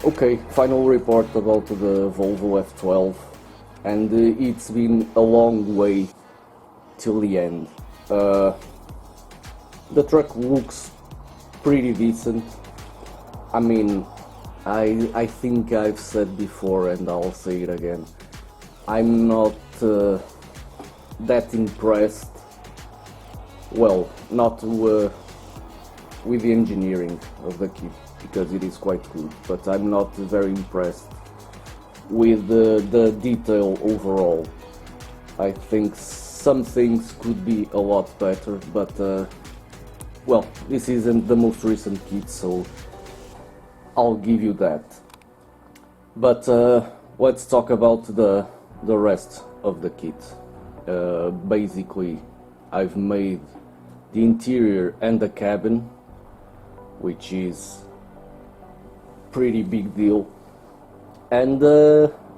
Okay, final report about the Volvo F12, and it's been a long way till the end. The truck looks pretty decent. I mean, I think I've said before and I'll say it again. I'm not that impressed, well, not with the engineering of the kit, because it is quite good, but I'm not very impressed with the detail overall. I think some things could be a lot better, but well, this isn't the most recent kit, so I'll give you that. But let's talk about the rest of the kit. Basically, I've made the interior and the cabin, which is pretty big deal, and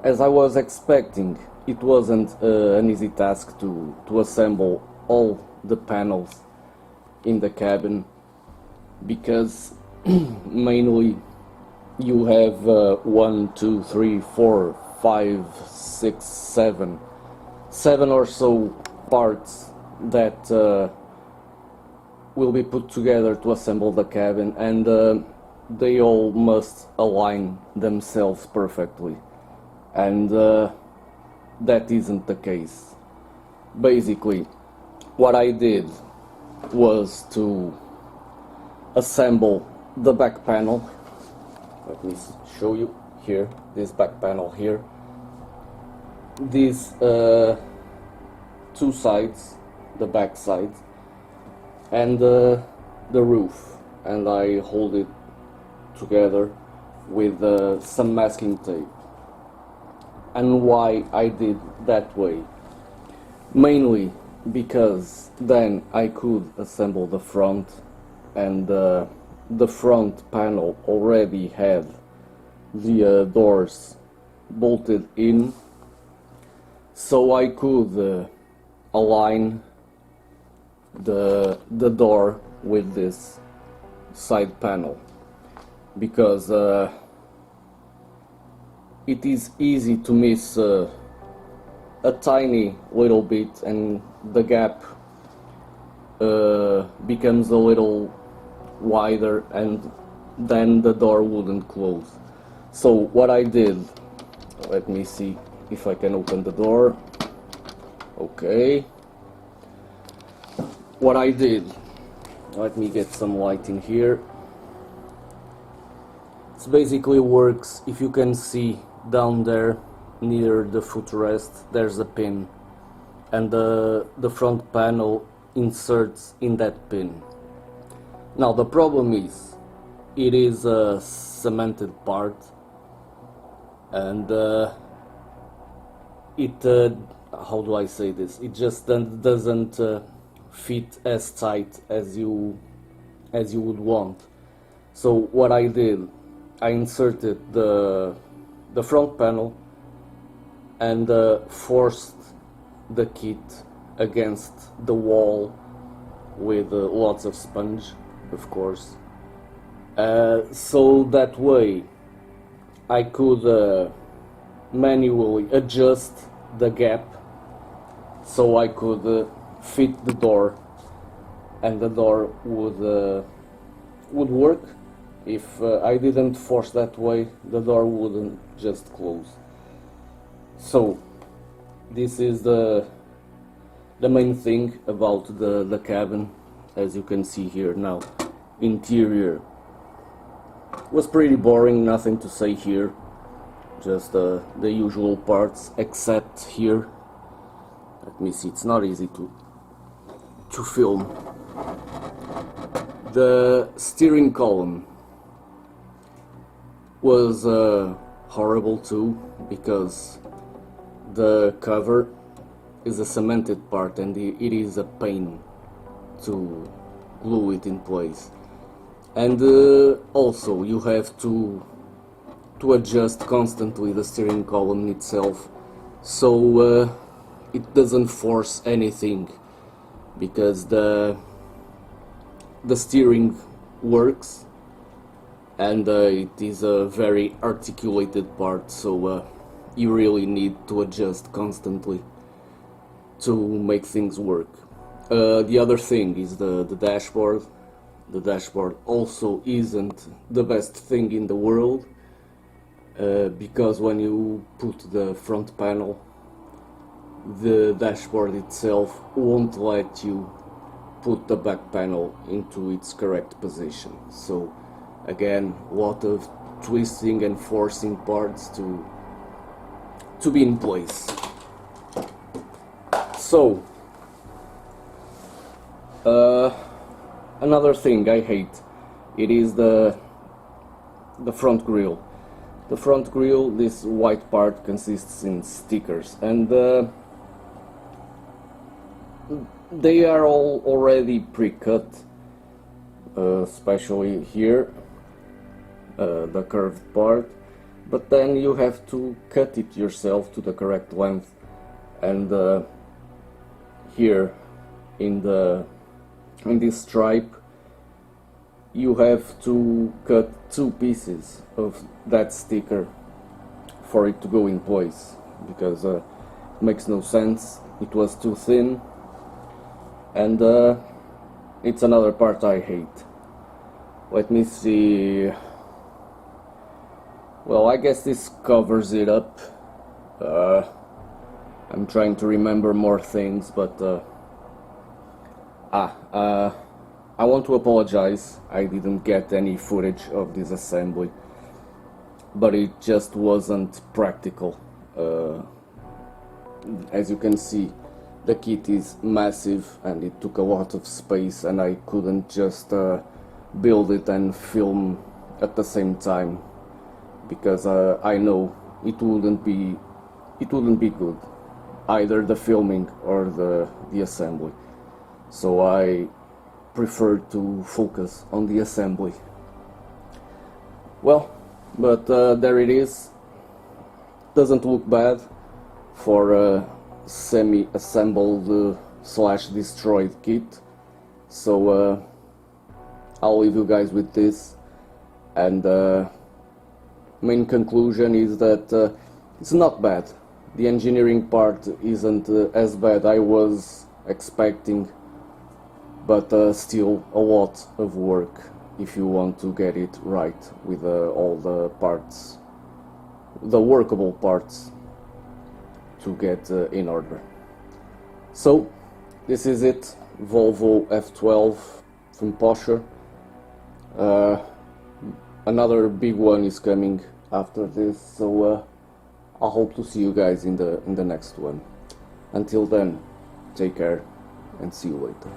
as I was expecting, it wasn't an easy task to assemble all the panels in the cabin, because mainly you have 1, 2, 3, 4, 5, 6, 7 or so parts that will be put together to assemble the cabin, and they all must align themselves perfectly, and that isn't the case. Basically, what I did was to assemble the back panel. Let me show you here, this back panel here. These two sides, the back side, and the roof, and I hold it together with some masking tape. And why I did that way? Mainly because then I could assemble the front, and the front panel already had the doors bolted in, so I could align the door with this side panel, because it is easy to miss a tiny little bit, and the gap becomes a little wider, and then the door wouldn't close. So what I did, let me see if I can open the door. Okay. What I did, let me get some light in here. It basically works, if you can see down there near the footrest, there's a pin, and the front panel inserts in that pin. Now the problem is, it is a cemented part, and it how do I say this? It just doesn't fit as tight as you would want. So what I did, I inserted the front panel and forced the kit against the wall with lots of sponge, of course, so that way I could manually adjust the gap, so I could fit the door, and the door would work. If I didn't force that way, the door wouldn't just close. So this is the main thing about the cabin. As you can see here now, interior was pretty boring, nothing to say here, just the usual parts, except here. Let me see, it's not easy to film. The steering column was horrible too, because the cover is a cemented part, and it is a pain to glue it in place. And also you have to adjust constantly the steering column itself, so it doesn't force anything, because the steering works, and it is a very articulated part, so you really need to adjust constantly to make things work. The other thing is the dashboard. The dashboard also isn't the best thing in the world, because when you put the front panel, the dashboard itself won't let you put the back panel into its correct position. So again, a lot of twisting and forcing parts to be in place. So another thing I hate, it is the front grille. The front grille, this white part, consists in stickers, and they are all already pre-cut, especially here, the curved part, but then you have to cut it yourself to the correct length, and here in this stripe you have to cut 2 pieces of that sticker for it to go in place, because it makes no sense, it was too thin, and it's another part I hate. Let me see. Well, I guess this covers it up. I'm trying to remember more things, but I want to apologize. I didn't get any footage of this assembly, but it just wasn't practical. As you can see, the kit is massive and it took a lot of space, and I couldn't just build it and film at the same time, because I know it wouldn't be good, either the filming or the assembly. So I prefer to focus on the assembly. Well, but there it is. Doesn't look bad for a semi-assembled slash destroyed kit. So I'll leave you guys with this, and main conclusion is that it's not bad. The engineering part isn't as bad I was expecting, but still a lot of work if you want to get it right with all the parts, the workable parts, to get in order. So this is it, Volvo F12 from Pocher. Another big one is coming after this, so I hope to see you guys in the next one. Until then, take care and see you later.